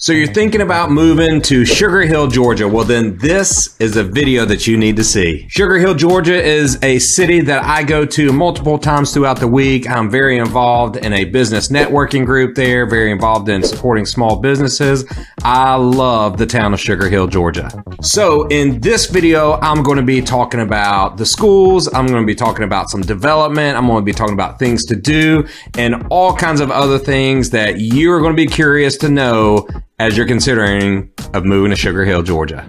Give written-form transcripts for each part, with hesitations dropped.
So you're thinking about moving to Sugar Hill, Georgia. Well, then this is a video that you need to see. Sugar Hill, Georgia is a city that I go to multiple times throughout the week. I'm very involved in a business networking group there, very involved in supporting small businesses. I love the town of Sugar Hill, Georgia. So in this video, I'm going to be talking about the schools. I'm going to be talking about some development. I'm going to be talking about things to do and all kinds of other things that you're going to be curious to know as you're considering of moving to Sugar Hill, Georgia.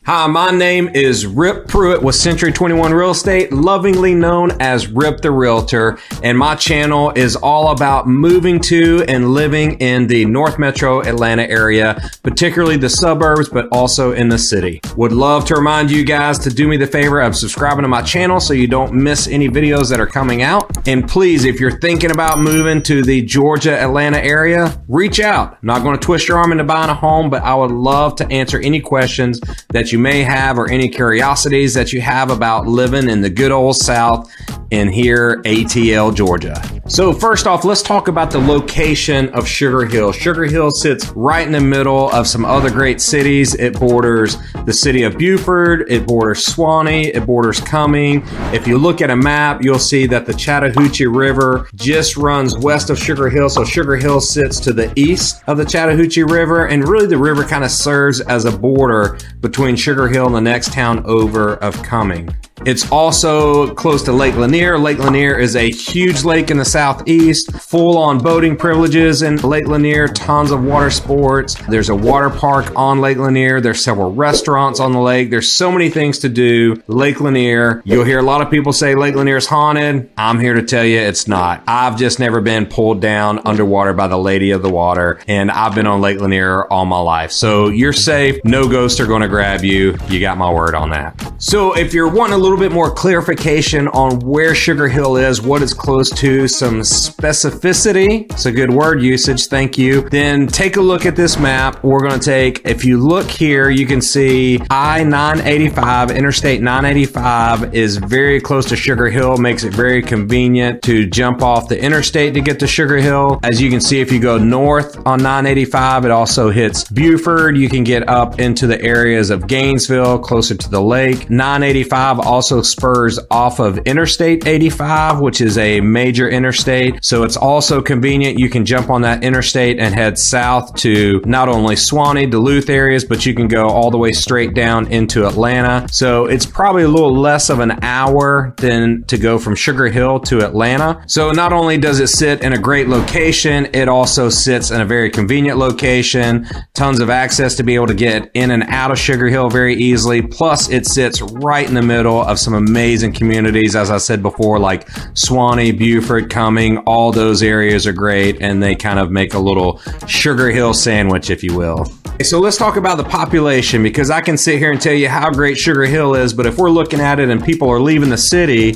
Hi, my name is Rip Pruitt with Century 21 Real Estate, lovingly known as Rip the Realtor, and my channel is all about moving to and living in the North Metro Atlanta area, particularly the suburbs, but also in the city. Would love to remind you guys to do me the favor of subscribing to my channel so you don't miss any videos that are coming out. And please, if you're thinking about moving to the Georgia, Atlanta area, reach out. I'm not going to twist your arm into buying a home, but I would love to answer any questions that you may have or any curiosities that you have about living in the good old South in here, ATL, Georgia. So first off, let's talk about the location of Sugar Hill. Sugar Hill sits right in the middle of some other great cities. It borders the city of Beaufort, it borders Suwanee, it borders Cumming. If you look at a map, you'll see that the Chattahoochee River just runs west of Sugar Hill. So Sugar Hill sits to the east of the Chattahoochee River, and really the river kind of serves as a border between Sugar Hill and the next town over of Cumming. It's also close to Lake Lanier. Lake Lanier is a huge lake in the southeast, full-on boating privileges in Lake Lanier, tons of water sports. There's a water park on Lake Lanier. There's several restaurants on the lake. There's so many things to do. Lake Lanier, you'll hear a lot of people say Lake Lanier is haunted. I'm here to tell you it's not. I've just never been pulled down underwater by the Lady of the Water, and I've been on Lake Lanier all my life. So you're safe. No ghosts are going to grab you. You got my word on that. So if you're wanting a little bit more clarification on where Sugar Hill is, what it's close to, some specificity, it's a good word usage, thank you, then take a look at this map. We're going to take, if you look here, you can see I-985, Interstate 985 is very close to Sugar Hill, makes it very convenient to jump off the interstate to get to Sugar Hill. As you can see, if you go north on 985, it also hits Beaufort. You can get up into the areas of Gainesville, closer to the lake. 985 also spurs off of Interstate 85, which is a major interstate. So it's also convenient. You can jump on that interstate and head south to not only Suwanee, Duluth areas, but you can go all the way straight down into Atlanta. So it's probably a little less of an hour than to go from Sugar Hill to Atlanta. So not only does it sit in a great location, it also sits in a very convenient location. Tons of access to be able to get in and out of Sugar Hill very easily. Plus it sits right in the middle of some amazing communities, as I said before, like Suwanee, Beaufort, Cumming, all those areas are great, and they kind of make a little Sugar Hill sandwich, if you will. So let's talk about the population, because I can sit here and tell you how great Sugar Hill is, but if we're looking at it and people are leaving the city,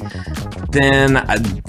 then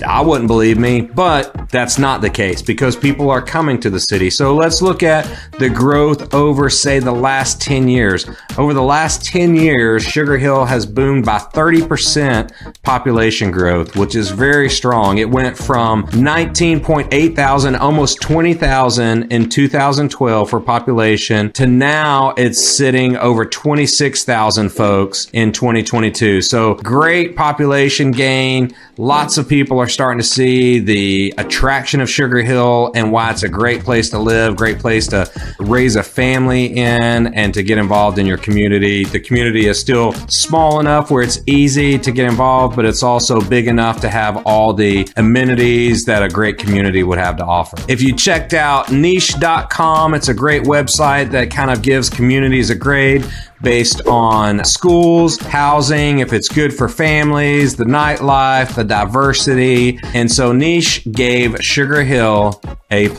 I wouldn't believe me, but that's not the case because people are coming to the city. So let's look at the growth over, say, the last 10 years. Over the last 10 years, Sugar Hill has boomed by 30% population growth, which is very strong. It went from 19.8 thousand, almost 20,000 in 2012 for population, to now it's sitting over 26,000 folks in 2022. So great population gain. Lots of people are starting to see the attraction of Sugar Hill and why it's a great place to live, great place to raise a family in and to get involved in your community. The community is still small enough where it's easy to get involved, but it's also big enough to have all the amenities that a great community would have to offer. If you checked out niche.com, it's a great website that kind of gives communities a grade based on schools, housing, if it's good for families, the nightlife, the diversity. And so Niche gave Sugar Hill A+.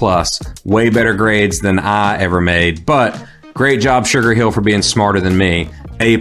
Way better grades than I ever made, but great job Sugar Hill for being smarter than me. A+.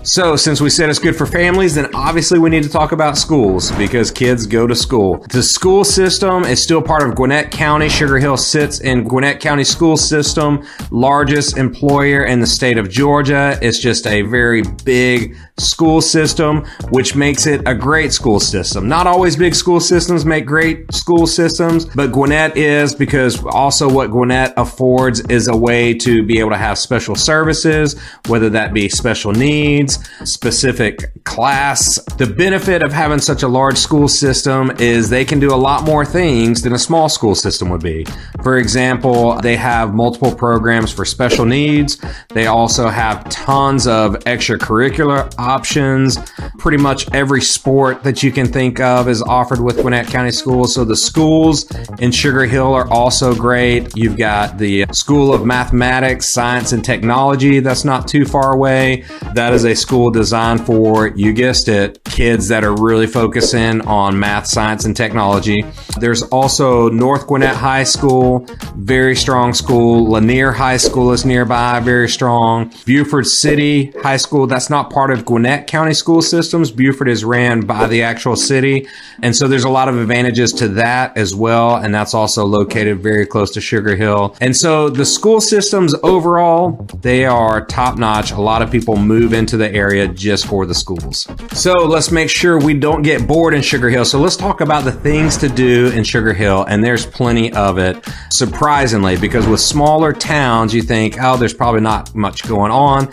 So since we said it's good for families, then obviously we need to talk about schools because kids go to school. The school system is still part of Gwinnett County. Sugar Hill sits in Gwinnett County school system, largest employer in the state of Georgia. It's just a very big school system, which makes it a great school system. Not always big school systems make great school systems, but Gwinnett is, because also what Gwinnett affords is a way to be able to have special services, whether that be special needs, specific class. The benefit of having such a large school system is they can do a lot more things than a small school system would be. For example, they have multiple programs for special needs. They also have tons of extracurricular options. Pretty much every sport that you can think of is offered with Gwinnett County Schools. So the schools in Sugar Hill are also great. You've got the School of Mathematics, Science, and Technology that's not too far away. That is a school designed for, you guessed it, kids that are really focusing on math, science, and technology. There's also North Gwinnett High School, very strong school. Lanier High School is nearby, very strong. Beaufort City High School, that's not part of Gwinnett County school systems. Beaufort is ran by the actual city. And so there's a lot of advantages to that as well. And that's also located very close to Sugar Hill. And so the school systems overall, they are top notch. A lot of people move into the area just for the schools. So let's make sure we don't get bored in Sugar Hill. So let's talk about the things to do in Sugar Hill. And there's plenty of it, surprisingly, because with smaller towns, you think, oh, there's probably not much going on.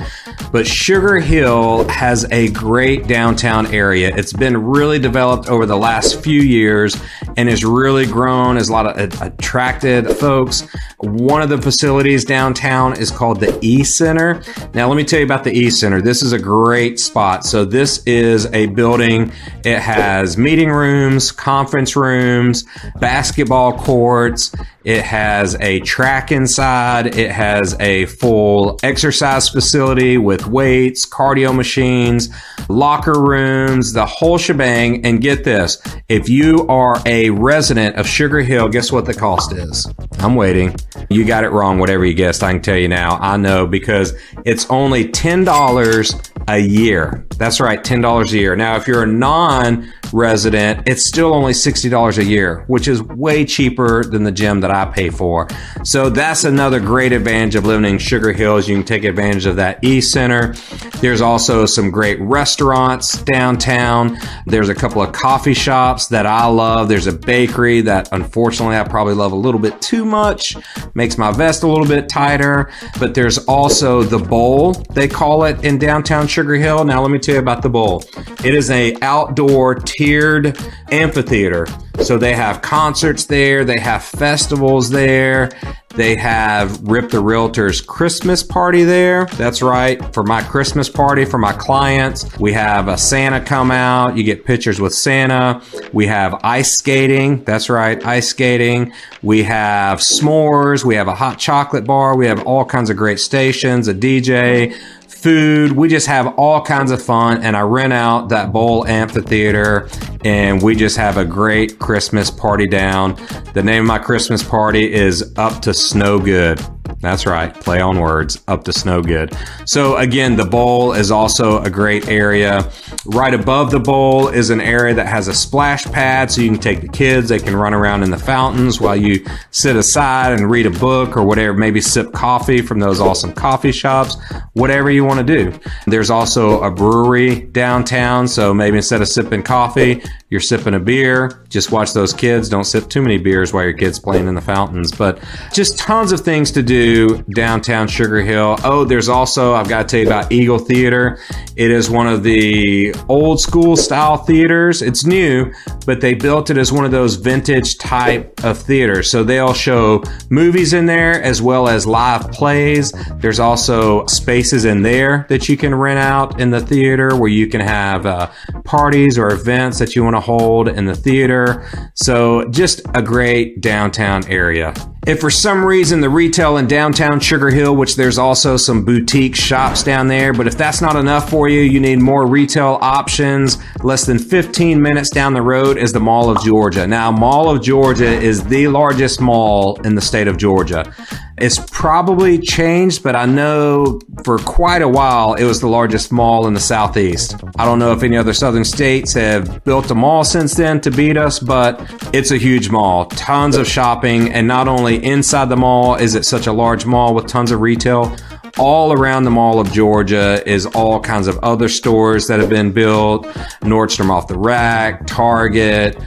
But Sugar Hill has a great downtown area. It's been really developed over the last few years and has really grown, as a lot of attracted folks. One of the facilities downtown is called the E-Center. Now, let me tell you about the E-Center. This is a great spot. So this is a building. It has meeting rooms, conference rooms, basketball courts. It has a track inside. It has a full exercise facility with weights, cardio machines, locker rooms, the whole shebang. And get this, if you are a resident of Sugar Hill, guess what the cost is? I'm waiting. You got it wrong, whatever you guessed. I can tell you now. I know, because it's only $10 a year. That's right, $10 a year. Now, if you're a non-resident, it's still only $60 a year, which is way cheaper than the gym that I pay for. So that's another great advantage of living in Sugar Hills. You can take advantage of that E-Center. There's also some great restaurants downtown. There's a couple of coffee shops that I love. There's a bakery that unfortunately I probably love a little bit too much. Makes my vest a little bit tighter. But there's also the Bowl, they call it, in downtown Sugar Hill. Now let me tell you about the Bowl. It is an outdoor tiered amphitheater. So they have concerts there. They have festivals there. They have Rip the Realtor's Christmas party there. That's right. For my Christmas party, for my clients, we have a Santa come out. You get pictures with Santa. We have ice skating. That's right. Ice skating. We have s'mores. We have a hot chocolate bar. We have all kinds of great stations, a DJ, food. We just have all kinds of fun, and I rent out that Bowl amphitheater, and we just have a great Christmas party down. The name of my Christmas party is Up to Snow Good. That's right, play on words, Up to Snow Good. So again, the Bowl is also a great area. Right above the Bowl is an area that has a splash pad, so you can take the kids, they can run around in the fountains while you sit aside and read a book or whatever, maybe sip coffee from those awesome coffee shops, whatever you want to do. There's also a brewery downtown, so maybe instead of sipping coffee, you're sipping a beer. Just watch those kids. Don't sip too many beers while your kid's playing in the fountains. But just tons of things to do downtown Sugar Hill. Oh, there's also, I've got to tell you about Eagle Theater. It is one of the old school style theaters. It's new, but they built it as one of those vintage type of theaters. So they'll show movies in there as well as live plays. There's also spaces in there that you can rent out in the theater where you can have parties or events that you want to hold in the theater. So just a great downtown area. If for some reason the retail in downtown Sugar Hill, which there's also some boutique shops down there, but if that's not enough for you, you need more retail options. Less than 15 minutes down the road is the Mall of Georgia. Now, Mall of Georgia is the largest mall in the state of Georgia. It's probably changed, but I know for quite a while it was the largest mall in the Southeast. I don't know if any other southern states have built a mall since then to beat us, but it's a huge mall. Tons of shopping, and not only inside the mall is it such a large mall with tons of retail, all around the Mall of Georgia is all kinds of other stores that have been built. Nordstrom Off the Rack, Target,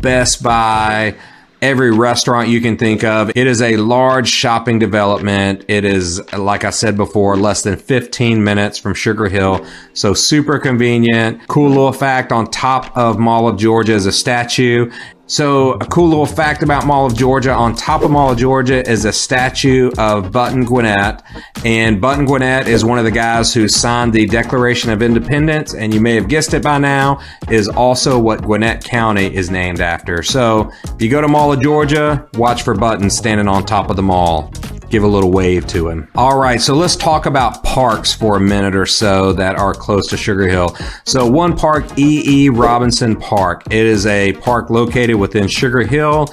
Best Buy, every restaurant you can think of. It is a large shopping development. It is, like I said before, less than 15 minutes from Sugar Hill. So super convenient. Cool little fact, on top of Mall of Georgia is a statue. So a cool little fact about Mall of Georgia, on top of Mall of Georgia is a statue of Button Gwinnett. And Button Gwinnett is one of the guys who signed the Declaration of Independence, and you may have guessed it by now, is also what Gwinnett County is named after. So if you go to Mall of Georgia, watch for Button standing on top of the mall. Give a little wave to him. All right, so let's talk about parks for a minute or so that are close to Sugar Hill. So one park, E.E. Robinson Park. It is a park located within Sugar Hill.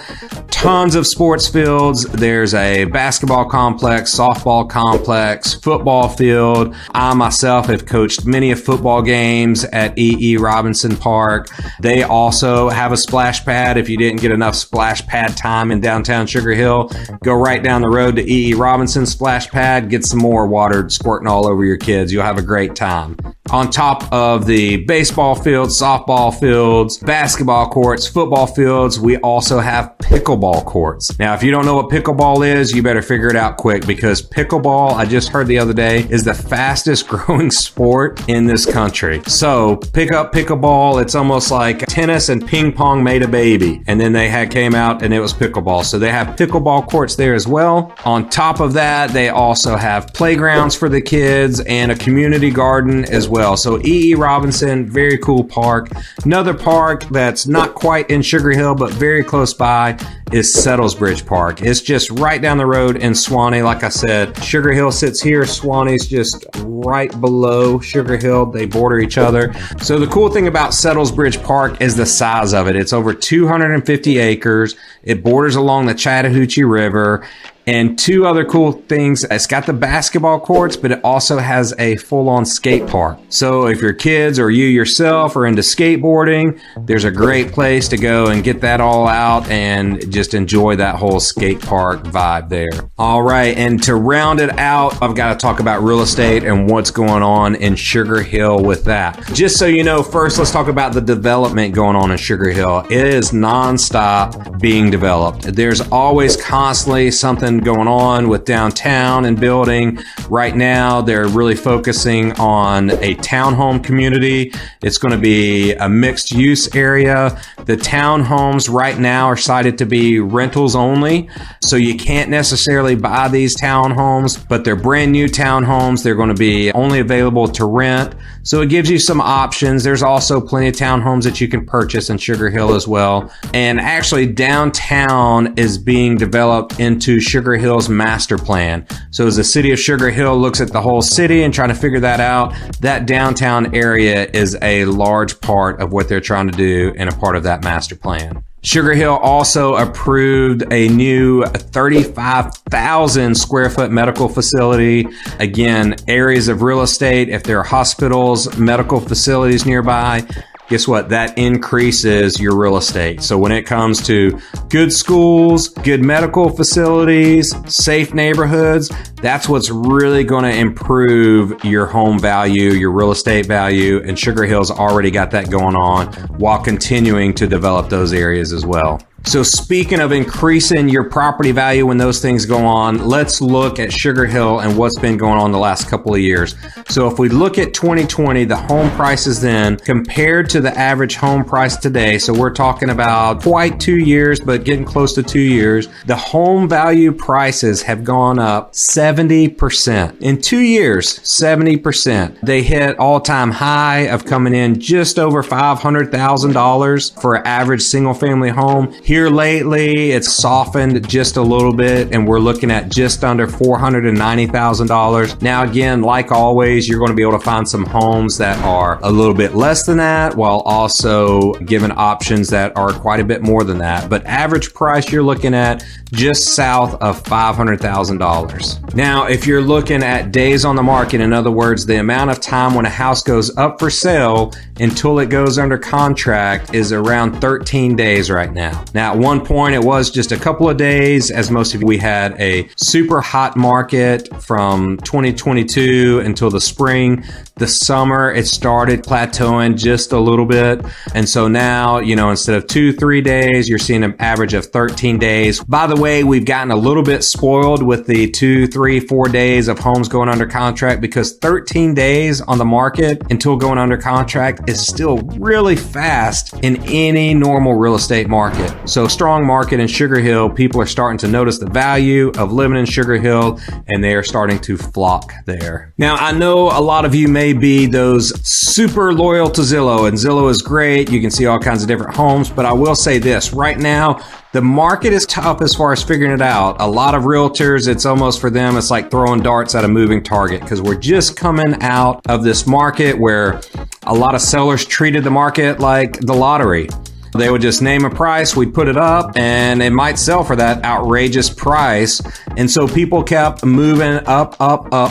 Tons of sports fields. There's a basketball complex, softball complex, football field. I myself have coached many football games at E.E. Robinson Park. They also have a splash pad. If you didn't get enough splash pad time in downtown Sugar Hill, go right down the road to E.E. Robinson splash pad, get some more water squirting all over your kids. You'll have a great time. On top of the baseball fields, softball fields, basketball courts, football fields, we also have pickleball courts. Now, if you don't know what pickleball is, you better figure it out quick, because pickleball, I just heard the other day, is the fastest growing sport in this country. So pick up pickleball. It's almost like tennis and ping pong made a baby. And then they came out and it was pickleball. So they have pickleball courts there as well. On top of that, they also have playgrounds for the kids and a community garden as well. So E.E. Robinson, very cool park. Another park that's not quite in Sugar Hill, but very close by, is Settlesbridge Park. It's just right down the road in Swanee. Like I said, Sugar Hill sits here. Swanee's just right below Sugar Hill. They border each other. So the cool thing about Settlesbridge Park is the size of it. It's over 250 acres. It borders along the Chattahoochee River. And two other cool things, it's got the basketball courts, but it also has a full-on skate park. So if your kids or you yourself are into skateboarding, there's a great place to go and get that all out and just enjoy that whole skate park vibe there. All right, and to round it out, I've got to talk about real estate and what's going on in Sugar Hill with that. Just so you know, first let's talk about the development going on in Sugar Hill. It is nonstop being developed. There's always constantly something going on with downtown and building. Right now, they're really focusing on a townhome community. It's going to be a mixed use area. The townhomes right now are cited to be rentals only. So you can't necessarily buy these townhomes, but they're brand new townhomes. They're going to be only available to rent. So it gives you some options. There's also plenty of townhomes that you can purchase in Sugar Hill as well. And actually, downtown is being developed into Sugar Hill's master plan. So as the city of Sugar Hill looks at the whole city and trying to figure that out, that downtown area is a large part of what they're trying to do and a part of that master plan. Sugar Hill also approved a new 35,000 square foot medical facility. Again, areas of real estate, if there are hospitals, medical facilities nearby, guess what? That increases your real estate. So when it comes to good schools, good medical facilities, safe neighborhoods, that's what's really going to improve your home value, your real estate value. And Sugar Hill's already got that going on while continuing to develop those areas as well. So speaking of increasing your property value when those things go on, let's look at Sugar Hill and what's been going on the last couple of years. So if we look at 2020, the home prices then compared to the average home price today, so we're talking about quite 2 years, but getting close to 2 years, the home value prices have gone up 70%. In 2 years, 70%. They hit all-time high of coming in just over $500,000 for an average single-family home Here lately, it's softened just a little bit, and we're looking at just under $490,000. Now, again, like always, you're going to be able to find some homes that are a little bit less than that, while also giving options that are quite a bit more than that. But average price, you're looking at just south of $500,000. Now, if you're looking at days on the market, in other words, the amount of time when a house goes up for sale until it goes under contract is around 13 days right now. Now, at one point, it was just a couple of days. As most of you, we had a super hot market from 2022 until the spring. The summer, it started plateauing just a little bit. And so now, instead of 2-3 days, you're seeing an average of 13 days. By the way, we've gotten a little bit spoiled with the 2, 3, 4 days of homes going under contract, because 13 days on the market until going under contract is still really fast in any normal real estate market. So strong market in Sugar Hill, people are starting to notice the value of living in Sugar Hill, and they are starting to flock there. Now, I know a lot of you may be those super loyal to Zillow, and Zillow is great. You can see all kinds of different homes, but I will say this, right now, the market is tough as far as figuring it out. A lot of realtors, it's almost for them, it's like throwing darts at a moving target, because we're just coming out of this market where a lot of sellers treated the market like the lottery. They would just name a price, we'd put it up, and it might sell for that outrageous price. And so people kept moving up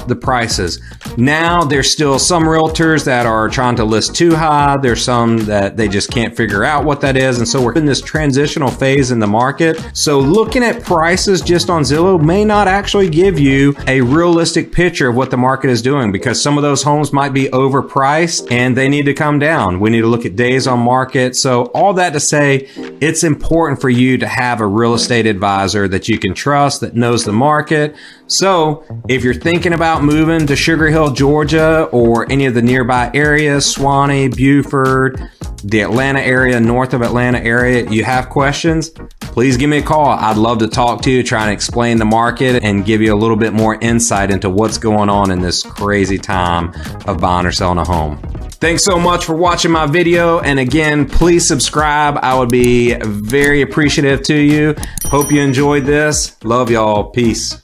the prices. Now, there's still some realtors that are trying to list too high. There's some that they just can't figure out what that is. And so we're in this transitional phase in the market. So looking at prices just on Zillow may not actually give you a realistic picture of what the market is doing, because some of those homes might be overpriced and they need to come down. We need to look at days on market. So all that to say, it's important for you to have a real estate advisor that you can trust, that knows the market. So if you're thinking about moving to Sugar Hill, Georgia, or any of the nearby areas, Swanee, Beaufort, the Atlanta area, north of Atlanta area, you have questions, please give me a call. I'd love to talk to you, try and explain the market and give you a little bit more insight into what's going on in this crazy time of buying or selling a home. Thanks so much for watching my video. And again, please subscribe. I would be very appreciative to you. Hope you enjoyed this. Love y'all. Peace.